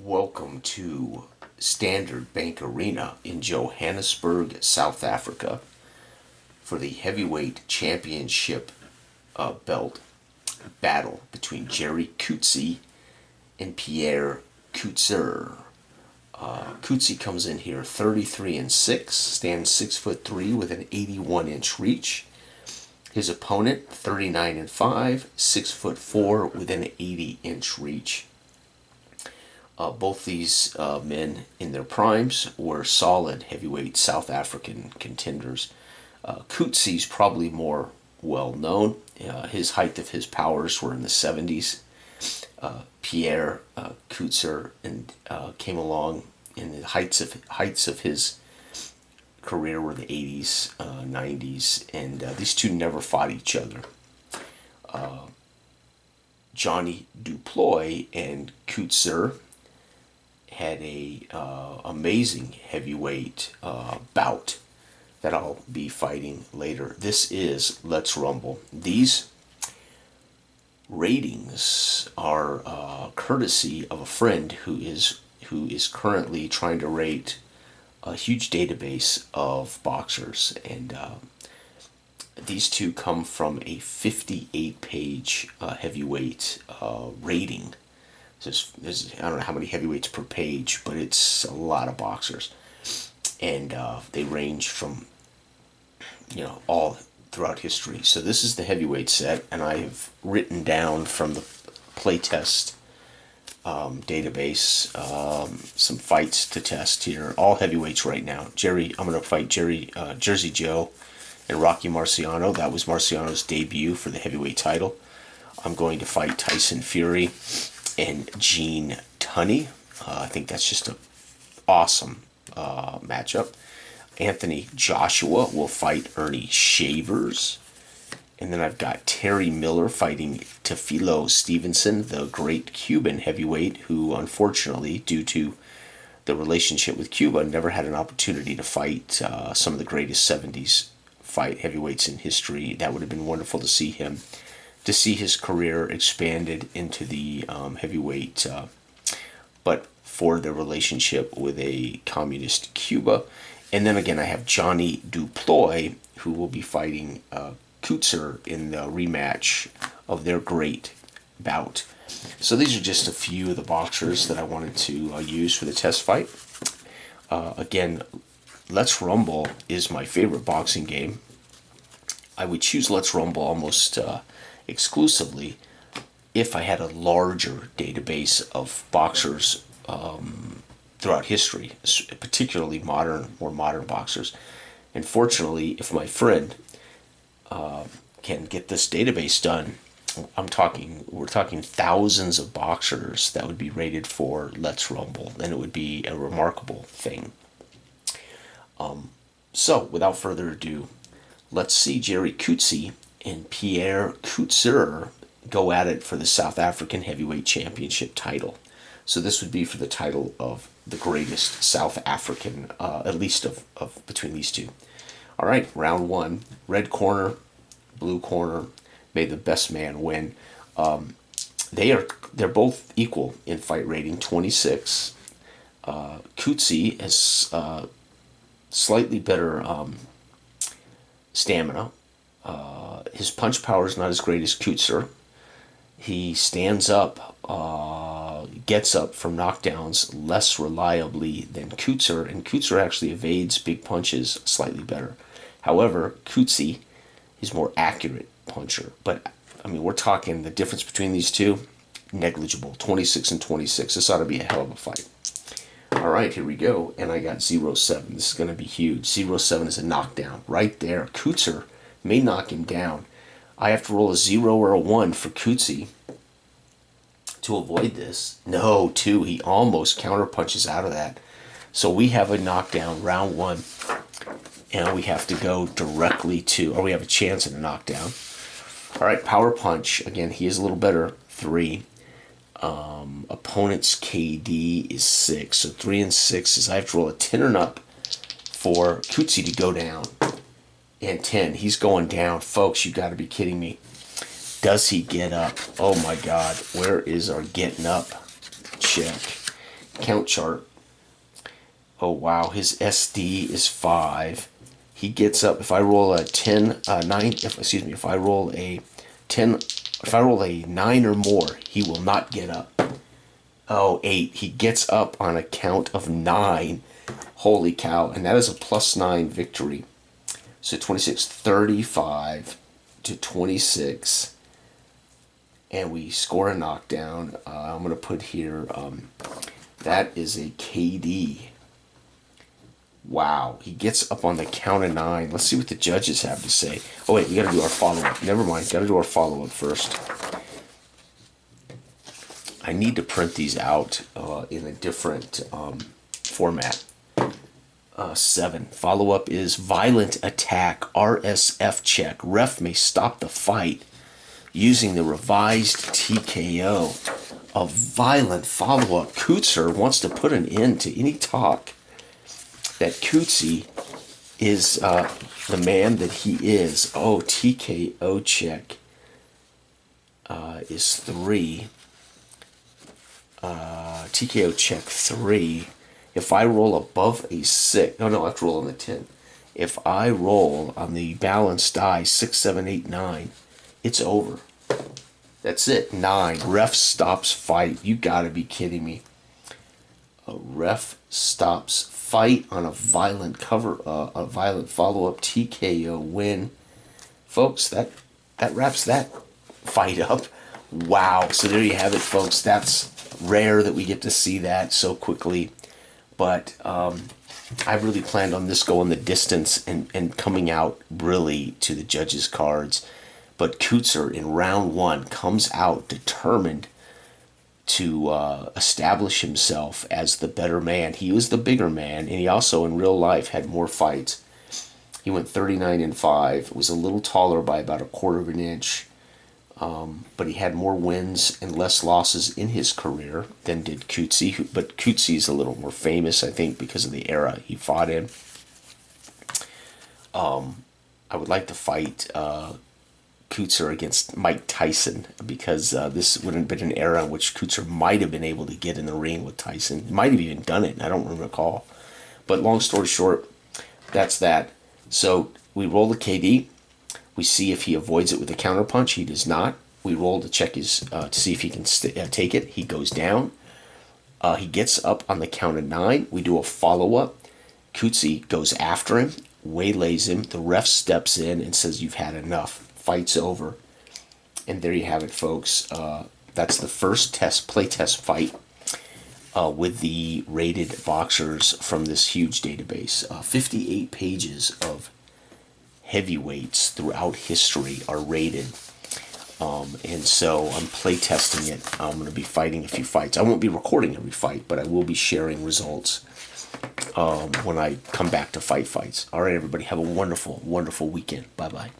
Welcome to Standard Bank Arena in Johannesburg, South Africa for the heavyweight championship belt battle between Jerry Coetzee and Pierre Coetzer. Coetzee comes in here 33-6, stands 6'3" with an 81-inch reach. His opponent 39-5, 6'4" with an 80-inch reach. Both these men in their primes were solid heavyweight South African contenders. Coetzee's probably more well known. His height of his powers were in the 70s. Pierre Coetzer came along in the heights of his career were the 80s, 90s, and these two never fought each other. Johnny Duploy and Coetzer had a amazing heavyweight bout that I'll be fighting later. This is Let's Rumble. These ratings are courtesy of a friend who is currently trying to rate a huge database of boxers, and these two come from a 58-page heavyweight rating. There's I don't know how many heavyweights per page, but it's a lot of boxers, and they range from all throughout history. So this is the heavyweight set, and I've written down from the playtest database some fights to test here. All heavyweights right now. I'm going to fight Jersey Joe and Rocky Marciano. That was Marciano's debut for the heavyweight title. I'm going to fight Tyson Fury and Gene Tunney. I think that's just an awesome matchup. Anthony Joshua will fight Ernie Shavers. And then I've got Terry Miller fighting Teofilo Stevenson, the great Cuban heavyweight who, unfortunately, due to the relationship with Cuba, never had an opportunity to fight some of the greatest 70s heavyweights in history. That would have been wonderful to see his career expanded into the heavyweight, but for the relationship with a communist Cuba. And then again, I have Johnny Duploy, who will be fighting Coetzer in the rematch of their great bout. So these are just a few of the boxers that I wanted to use for the test fight. Again, Let's Rumble is my favorite boxing game. I would choose Let's Rumble almost exclusively if I had a larger database of boxers throughout history, particularly more modern boxers. And fortunately, if my friend can get this database done, we're talking thousands of boxers that would be rated for Let's Rumble, and it would be a remarkable thing. So, without further ado, let's see Jerry Coetzee and Pierre Coetzer go at it for the South African Heavyweight Championship title. So this would be for the title of the greatest South African, at least of between these two. All right, round one. Red corner, blue corner. May the best man win. They're both equal in fight rating, 26. Coetzee has slightly better stamina. His punch power is not as great as Coetzer. He stands up, gets up from knockdowns less reliably than Coetzer, and Coetzer actually evades big punches slightly better. However, Coetzee is more accurate puncher. But, I mean, we're talking the difference between these two, negligible, 26-26. This ought to be a hell of a fight. All right, here we go. And I got 0-7. This is going to be huge. 0-7 is a knockdown right there. Coetzer may knock him down. I have to roll a 0 or a 1 for Coetzee to avoid this. No, 2. He almost counterpunches out of that. So we have a knockdown, round 1. And we have to go directly to, or we have a chance at a knockdown. All right, power punch. Again, he is a little better, 3. Opponent's KD is 6. So 3 and 6 is I have to roll a 10 and up for Coetzee to go down. And 10. He's going down. Folks, you got to be kidding me. Does he get up? Oh, my God. Where is our getting up check? count chart. Oh wow, his SD is 5. He gets up, if I roll a 10, 9, if I roll a 10, if I roll a 9 or more, he will not get up. Oh, 8. He gets up on a count of 9. Holy cow. And that is a +9 victory. So 26, 35 to 26. And we score a knockdown. I'm going to put here, that is a KD. Wow. He gets up on the count of 9. Let's see what the judges have to say. Oh, wait, we got to do our follow-up. Never mind. Got to do our follow-up first. I need to print these out in a different format. 7. Follow-up is violent attack, RSF check. Ref may stop the fight using the revised TKO. A violent follow-up. Coetzer wants to put an end to any talk that Coetzee is the man that he is. Oh, TKO check is 3. TKO check 3. If I roll above a 6, no, I have to roll on the 10. If I roll on the balanced die 6, 7, 8, 9, it's over. That's it. 9. Ref stops fight. You gotta be kidding me. A ref stops fight on a violent a violent follow-up TKO win. Folks, that wraps that fight up. Wow. So there you have it, folks. That's rare that we get to see that so quickly. But I really planned on this going the distance and coming out really to the judges' cards. But Coetzer in round 1 comes out determined to establish himself as the better man. He was the bigger man, and he also in real life had more fights. He went 39-5, was a little taller by about 1/4 of an inch, but he had more wins and less losses in his career than did Coetzee. But Coetzee is a little more famous, I think, because of the era he fought in. I would like to fight Coetzer against Mike Tyson, because this would have been an era in which Coetzer might have been able to get in the ring with Tyson. He might have even done it, I don't recall. But long story short, that's that. So we roll the KD. We see if he avoids it with a counterpunch. He does not. We roll to check his to see if he can take it. He goes down. He gets up on the count of 9. We do a follow-up. Coetzee goes after him, waylays him. The ref steps in and says, "You've had enough." Fight's over. And there you have it, folks. That's the first play test fight with the rated boxers from this huge database. 58 pages of heavyweights throughout history are rated. And so I'm play testing it. I'm going to be fighting a few fights. I won't be recording every fight, but I will be sharing results when I come back to fights. All right, everybody, have a wonderful, wonderful weekend. Bye-bye.